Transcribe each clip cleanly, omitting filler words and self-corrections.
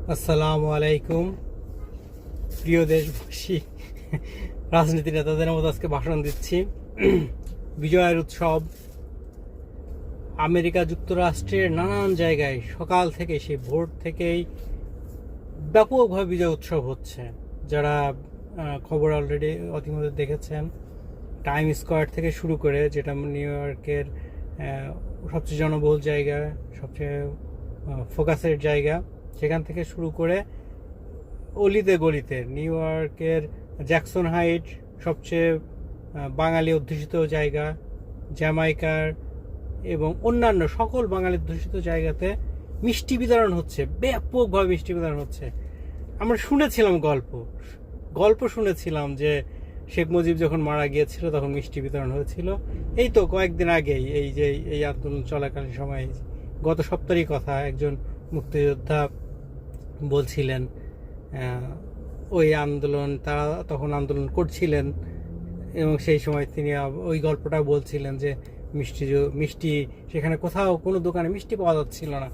আসসালামু আলাইকুম প্রিয় দেশবাসী। রাজনীতি নেতাদের মতো আজকে ভাষণ দিচ্ছি। বিজয়ের উৎসব আমেরিকা যুক্তরাষ্ট্রের নানান জায়গায় সকাল থেকে, সেই ভোর থেকেই ব্যাপকভাবে বিজয় উৎসব হচ্ছে। যারা খবর অলরেডি অতিমধ্যে দেখেছেন, টাইম স্কোয়ার থেকে শুরু করে, যেটা নিউ ইয়র্কের সবচেয়ে জনবহুল জায়গা, সবচেয়ে ফোকাসের জায়গা, সেখান থেকে শুরু করে অলিতে গলিতে নিউ ইয়র্কের জ্যাকসন হাইট, সবচেয়ে বাঙালি অধ্যুষিত জায়গা, জ্যামাইকার এবং অন্যান্য সকল বাঙালি অধ্যুষিত জায়গাতে মিষ্টি বিতরণ হচ্ছে, ব্যাপকভাবে মিষ্টি বিতরণ হচ্ছে। আমরা শুনেছিলাম গল্প শুনেছিলাম যে শেখ মুজিব যখন মারা গিয়েছিল তখন মিষ্টি বিতরণ হয়েছিল। এই তো কয়েকদিন আগেই, এই আন্দোলন চলাকালীন সময়ে, গত সপ্তাহেরই কথা, একজন মুক্তিযোদ্ধা বলছিলেন ওই আন্দোলন, তারা তখন আন্দোলন করছিলেন এবং সেই সময় তিনি ওই গল্পটা বলছিলেন যে মিষ্টি সেখানে কোথাও কোনো দোকানে মিষ্টি পাওয়া যাচ্ছিল না।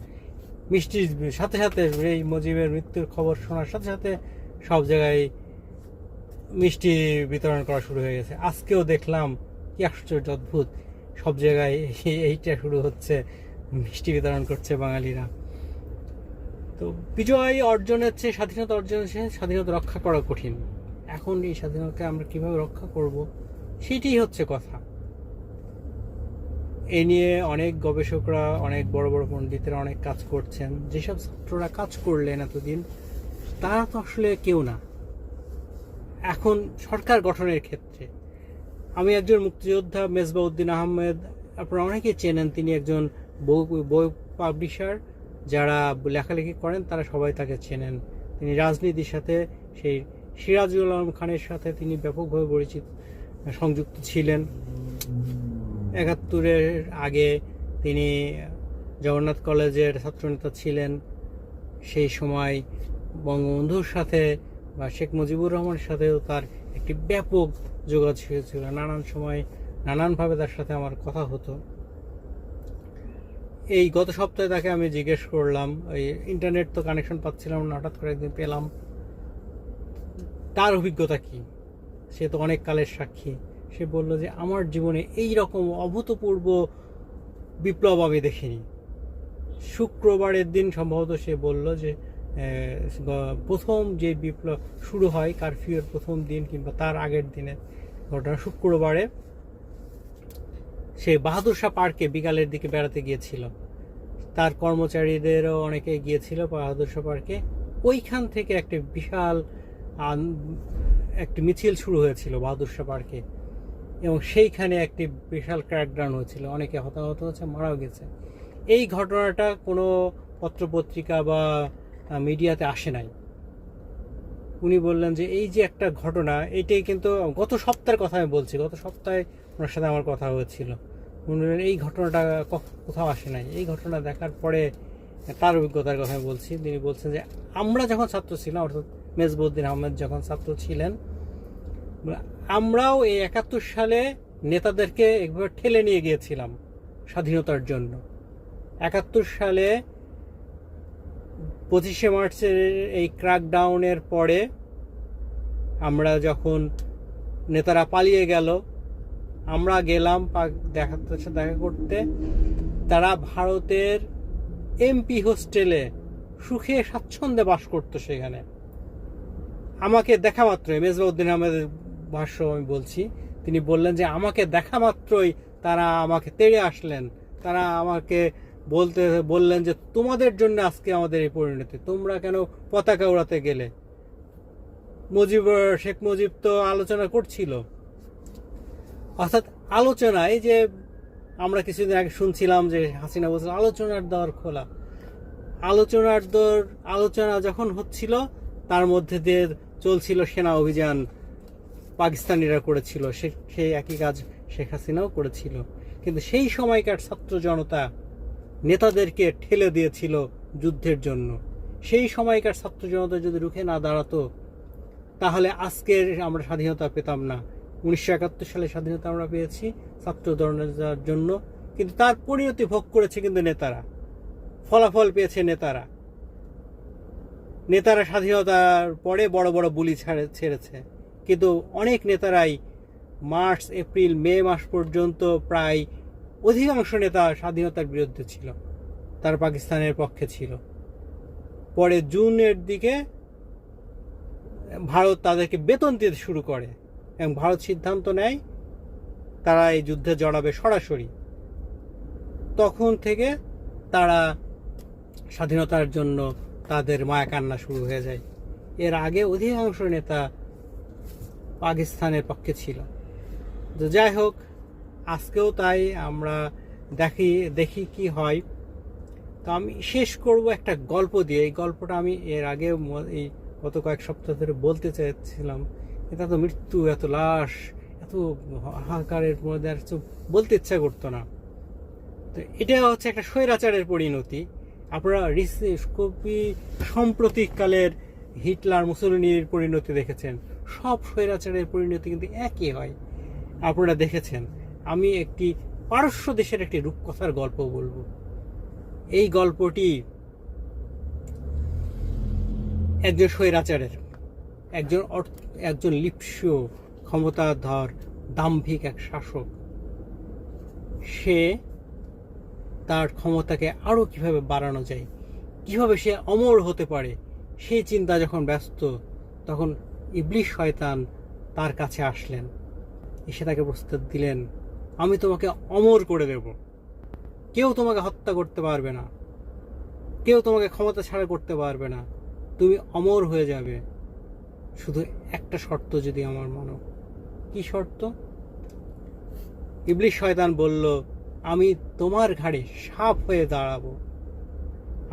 মিষ্টির সাথে সাথে, এই মুজিবের মৃত্যুর খবর শোনার সাথে সাথে সব জায়গায় মিষ্টি বিতরণ করা শুরু হয়ে গেছে। আজকেও দেখলাম, কি আশ্চর্য, অদ্ভুত, সব জায়গায় এইটা শুরু হচ্ছে, মিষ্টি বিতরণ করছে বাঙালিরা। তো বিজয় অর্জনের চেয়ে স্বাধীনতা অর্জনের চেয়ে স্বাধীনতা রক্ষা করা কঠিন। এখন এই স্বাধীনতাকে আমরা কিভাবে রক্ষা করব, সেটাই হচ্ছে কথা। এ নিয়ে অনেক গবেষকরা, অনেক বড় বড় পণ্ডিতেরা অনেক কাজ করছেন। যেসব ছাত্ররা কাজ করলেন এতদিন, তারা তো আসলে কেউ না এখন সরকার গঠনের ক্ষেত্রে। আমি একজন মুক্তিযোদ্ধা, মেজবাউদ্দিন আহমেদ, আপনারা অনেকেই চেনেন। তিনি একজন বই পাবলিশার। যারা লেখালেখি করেন তারা সবাই তাকে চেনেন। তিনি রাজনীতির সাথে, সেই সিরাজুল আলম খানের সাথে তিনি ব্যাপকভাবে সংযুক্ত ছিলেন। ৭১-এর আগে তিনি জগন্নাথ কলেজের ছাত্রনেতা ছিলেন। সেই সময় বঙ্গবন্ধুর সাথে বা শেখ মুজিবুর রহমানের সাথেও তার একটি ব্যাপক যোগাযোগ হয়েছিল। নানান সময় নানানভাবে তার সাথে আমার কথা হতো। এই গত সপ্তাহে তাকে আমি জিজ্ঞেস করলাম, ওই ইন্টারনেট তো কানেকশন পাচ্ছিলাম না, হঠাৎ করে একদিন পেলাম, তার অভিজ্ঞতা কি। সে তো অনেক কালের সাক্ষী। সে বলল যে আমার জীবনে এই রকম অভূতপূর্ব বিপ্লব আমি দেখিনি। শুক্রবারের দিন সম্ভবত সে বলল যে প্রথম যে বিপ্লব শুরু হয় কারফিউর প্রথম দিন কিংবা তার আগের দিনে ঘটনা, শুক্রবারে সে বাহাদুর শাহ পার্কে বিকালের দিকে বেড়াতে গিয়েছিল। তার কর্মচারীদেরও অনেকে গিয়েছিল বাহাদুর শাহ পার্কে। ওইখান থেকে একটা বিশাল একটি মিছিল শুরু হয়েছিল বাহাদুর শাহ পার্কে, এবং সেইখানে একটি বিশাল ক্র্যাকডাউন হয়েছিল। অনেকে হতাহত হয়েছে, মারাও গেছে। এই ঘটনাটা কোনো পত্রপত্রিকা বা মিডিয়াতে আসে নাই। উনি বললেন যে এই যে একটা ঘটনা, এটাই কিন্তু গত সপ্তাহের কথা আমি বলছি, গত সপ্তাহে ওনার সাথে আমার কথা হয়েছিল। উনি বললেন এই ঘটনাটা কোথাও আসে নাই। এই ঘটনা দেখার পরে তার অভিজ্ঞতার কথা আমি বলছি। তিনি বলছেন যে আমরা যখন ছাত্র ছিলাম, অর্থাৎ মেজবাউদ্দিন আহমেদ যখন ছাত্র ছিলেন, আমরাও এই ৭১ সালে নেতাদেরকে একবার ঠেলে নিয়ে গিয়েছিলাম স্বাধীনতার জন্য। ৭১ সালে ২৫শে মার্চের এই ক্র্যাকডাউনের পরে আমরা যখন নেতারা পালিয়ে গেল, আমরা গেলাম দেখা করতে। তারা ভারতের এমপি হোস্টেলে সুখে স্বাচ্ছন্দ্যে বাস করতো সেখানে। আমাকে দেখা মাত্রই, মেজবাউদ্দিন আহমেদের ভাষ্য আমি বলছি, তিনি বললেন যে আমাকে দেখা মাত্রই তারা আমাকে তেড়ে আসলেন। তারা আমাকে বললেন যে তোমাদের জন্য আজকে আমাদের এই পরিণতি, তোমরা কেন পতাকা উড়াতে গেলে। শেখ মুজিব তো আলোচনা করছিল, অর্থাৎ আলোচনায়, যে আমরা কিছুদিন আগে শুনছিলাম যে হাসিনা বলছিল আলোচনার দ্বার খোলা। আলোচনা যখন হচ্ছিল, তার মধ্যে দিয়ে চলছিল সেনা অভিযান, পাকিস্তানিরা করেছিল। সেই একই কাজ শেখ হাসিনাও করেছিল। কিন্তু সেই সময়কার ছাত্র জনতা নেতাদেরকে ঠেলে দিয়েছিল যুদ্ধের জন্য। সেই সময়কার ছাত্র জনতা যদি রুখে না দাঁড়াতো, তাহলে আজকের আমরা স্বাধীনতা পেতাম না। ১৯৭১ সালে স্বাধীনতা আমরা পেয়েছি ছাত্র জনতার জন্য, কিন্তু তার পরিণতি ভোগ করেছে কিন্তু নেতারা, ফলাফল পেয়েছে নেতারা। নেতারা স্বাধীনতার পরে বড় বড় বুলি ছেড়েছে, কিন্তু অনেক নেতারাই মার্চ এপ্রিল মে মাস পর্যন্ত প্রায় অধিকাংশ নেতা স্বাধীনতার বিরুদ্ধে ছিল, তারা পাকিস্তানের পক্ষে ছিল। পরে জুনের দিকে ভারত তাদেরকে বেতন দিতে শুরু করে এবং ভারত সিদ্ধান্ত নেয় তারা এই যুদ্ধে জড়াবে সরাসরি। তখন থেকে তারা স্বাধীনতার জন্য তাদের মায়া কান্না শুরু হয়ে যায়। এর আগে অধিকাংশ নেতা পাকিস্তানের পক্ষে ছিল। তো যাই হোক, আজকেও তাই আমরা দেখি কি হয়। তো আমি শেষ করব একটা গল্প দিয়ে। এই গল্পটা আমি এর আগে এই গত কয়েক সপ্তাহ ধরে বলতে চাইছিলাম, এটা তো মৃত্যু, এত লাশ, এত হাহাকারের মধ্যে আর বলতে ইচ্ছা করতো না। তো এটা হচ্ছে একটা স্বৈরাচারের পরিণতি। আপনারা খুবই সাম্প্রতিককালের হিটলার মুসোলিনির পরিণতি দেখেছেন, সব স্বৈরাচারের পরিণতি কিন্তু একই হয়, আপনারা দেখেছেন। আমি একটি পারস্য দেশের একটি রূপকথার গল্প বলবো। এই গল্পটি একজন স্বৈরাচারের, একজন লিপ্সু ক্ষমতাধর দাম্ভিক এক শাসক, সে তার ক্ষমতাকে আরো কিভাবে বাড়ানো যায়, কিভাবে সে অমর হতে পারে, সেই চিন্তা যখন ব্যস্ত, তখন ইবলিশ শয়তান তার কাছে আসলেন, এসে তাকে প্রস্তাব দিলেন, আমি তোমাকে অমর করে দেব, কেউ তোমাকে হত্যা করতে পারবে না, কেউ তোমাকে ক্ষমতা ছাড়া করতে পারবে না, তুমি অমর হয়ে যাবে, শুধু একটা শর্ত যদি আমার মানো। কি শর্ত? ইবলিশ শয়তান বলল, আমি তোমার ঘাড়ে সাপ হয়ে দাঁড়াবো,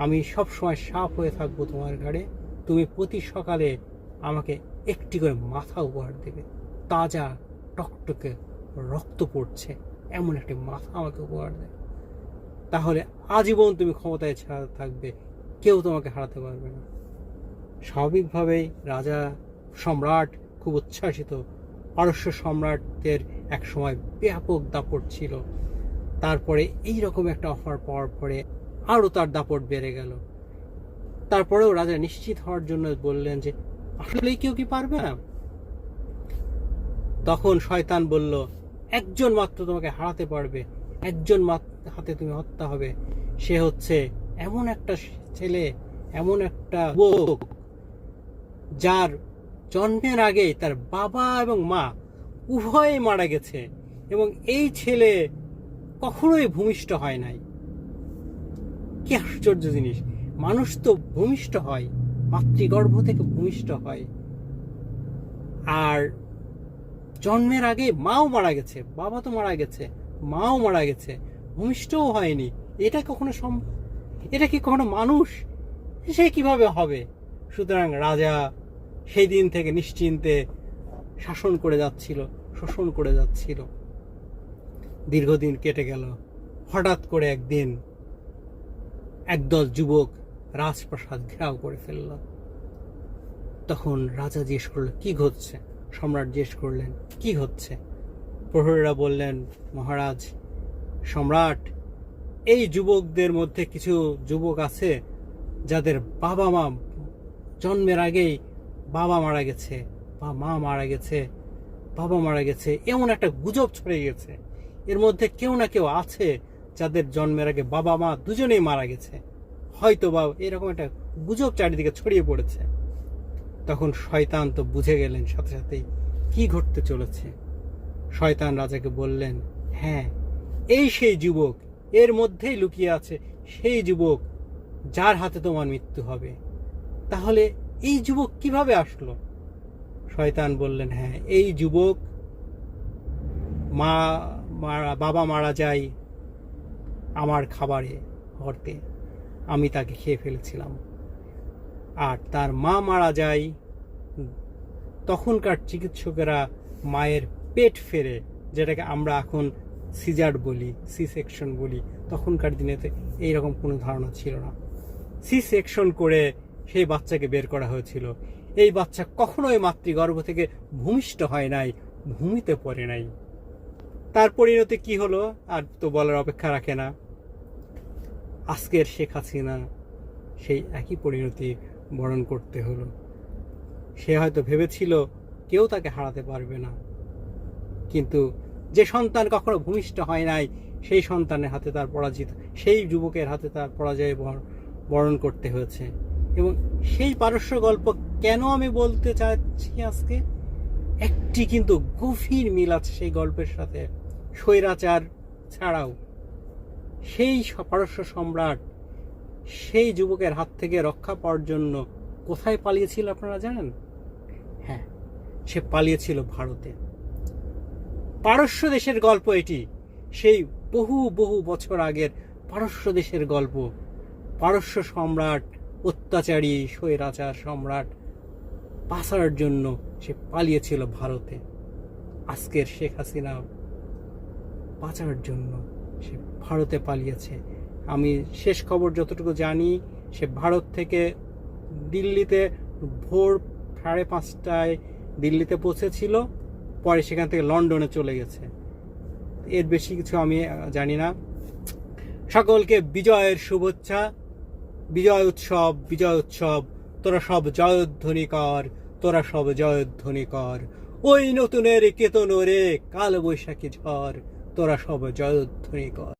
আমি সব সময় সাপ হয়ে থাকবো তোমার ঘাড়ে, তুমি প্রতি সকালে আমাকে একটি করে মাথা উপহার দেবে, তাজা টকটকে রক্ত পড়ছে এমন একটি মাথা আমাকে উপহার দেবে, তাহলে আজীবন তুমি ক্ষমতায় ছাড়া থাকবে, কেউ তোমাকে হারাতে পারবে না। স্বাভাবিকভাবেই রাজা সম্রাট খুব উচ্ছ্বাসিত। পারস্য সম্রাটদের এক সময় ব্যাপক দাপট ছিল, তারপরে এইরকম একটা অফার পাওয়ার পরে আরও তার দাপট বেড়ে গেল। তারপরেও রাজা নিশ্চিত হওয়ার জন্য বললেন যে আসলেই কেউ কি পারবে না? তখন শয়তান বলল, একজন মাত্র তোমাকে হারাতে পারবে, একজন হাতে তুমি হত্যা হবে, সে হচ্ছে এমন একটা ছেলে, এমন একটা যুবক যার জন্মের আগেই তার বাবা এবং মা উভয়ে মারা গেছে, এবং এই ছেলে কখনোই ভূমিষ্ঠ হয় নাই। কি আশ্চর্য জিনিস! মানুষ তো ভূমিষ্ঠ হয়, মাতৃগর্ভ থেকে ভূমিষ্ঠ হয়, আর জন্মের আগে মাও মারা গেছে, বাবা তো মারা গেছে, মাও মারা গেছে, ভূমিষ্ঠও হয়নি। এটা কখনো সম্ভব? এটা কি কখনো মানুষ? সে কিভাবে হবে? সুতরাং রাজা সেই দিন থেকে নিশ্চিন্তে শাসন করে যাচ্ছিল, শোষণ করে যাচ্ছিল। দীর্ঘদিন কেটে গেল। হঠাৎ করে একদিন একদল যুবক রাজপ্রাসাদ ঘেরাও করে ফেলল। তখন রাজা জিজ্ঞেস করল, কি ঘটছে? সম্রাট জিজ্ঞেস করলেন, কি হচ্ছে? প্রহরীরা বললেন, মহারাজ, সম্রাট, এই যুবকদের মধ্যে কিছু যুবক আছে যাদের বাবা মা জন্মের আগেই বাবা মারা গেছে, বা মা মারা গেছে, বাবা মারা গেছে, এমন একটা গুজব ছড়িয়ে গেছে। এর মধ্যে কেউ না কেউ আছে যাদের জন্মের আগে বাবা মা দুজনেই মারা গেছে, হয়তো বা এরকম একটা গুজব চারিদিকে ছড়িয়ে পড়েছে। তখন শয়তান তো বুঝে গেলেন সাথে সাথেই কি ঘটতে চলেছে। শয়তান রাজাকে বললেন, হ্যাঁ, এই সেই যুবক, এর মধ্যেই লুকিয়ে আছে সেই যুবক যার হাতে তোমার মৃত্যু হবে। তাহলে এই যুবক কিভাবে আসলো? শয়তান বললেন, হ্যাঁ, এই যুবক বাবা মারা যায় আমার খাবারে হরতে, আমি তাকে খেয়ে ফেলেছিলাম, আর তার মা মারা যায়, তখনকার চিকিৎসকেরা মায়ের পেট ফেরে, যেটাকে আমরা এখন সিজার বলি, সি সেকশন বলি, তখনকার দিনেতে এইরকম কোনো ধারণা ছিল না। সি সেকশন করে সেই বাচ্চাকে বের করা হয়েছিল। এই বাচ্চা কখনোই মাতৃগর্ভ থেকে ভূমিষ্ঠ হয় নাই, ভূমিতে পড়ে নাই। তার পরিণতি কি হলো আর তো বলার অপেক্ষা রাখে না। আজকের শেখ হাসিনা সেই একই পরিণতি বরণ করতে হলো। সে হয়তো ভেবেছিল কেউ তাকে হারাতে পারবে না, কিন্তু যে সন্তান কখনো ভূমিষ্ঠ হয় নাই সেই সন্তানের হাতে তার পরাজিত, সেই যুবকের হাতে তার পরাজয় বরণ করতে হয়েছে। এবং সেই পারস্য গল্প কেন আমি বলতে চাচ্ছি আজকে, একটি কিন্তু গভীর মিল আছে সেই গল্পের সাথে। স্বৈরাচার ছাড়াও সেই পারস্য সম্রাট সেই যুবকের হাত থেকে রক্ষা পাওয়ার জন্য কোথায় পালিয়েছিল আপনারা জানেন? হ্যাঁ, সে পালিয়েছিল ভারতে। পারস্য দেশের গল্প এটি, সেই বহু বহু বছর আগের পারস্য দেশের গল্প। পারস্য সম্রাট, অত্যাচারী স্বৈরাচার সম্রাট বাঁচার জন্য সে পালিয়েছিল ভারতে। আজকের শেখ হাসিনা বাঁচার জন্য সে ভারতে পালিয়েছে। আমি শেষ খবর যতটুকু জানি, সে ভারত থেকে দিল্লিতে ভোর 5:30টায় দিল্লিতে পৌঁছেছিল, পরে সেখান থেকে লন্ডনে চলে গেছে। এর বেশি কিছু আমি জানি না। সকলকে বিজয়ের শুভেচ্ছা। বিজয় উৎসব, বিজয় উৎসব। তোরা সব জয়ধ্বনি কর, তোরা সব জয়ধ্বনি কর। ওই নতুনের কেতন রে, কাল বৈশাখী ঝড়, তোরা সব জয়ধ্বনি কর।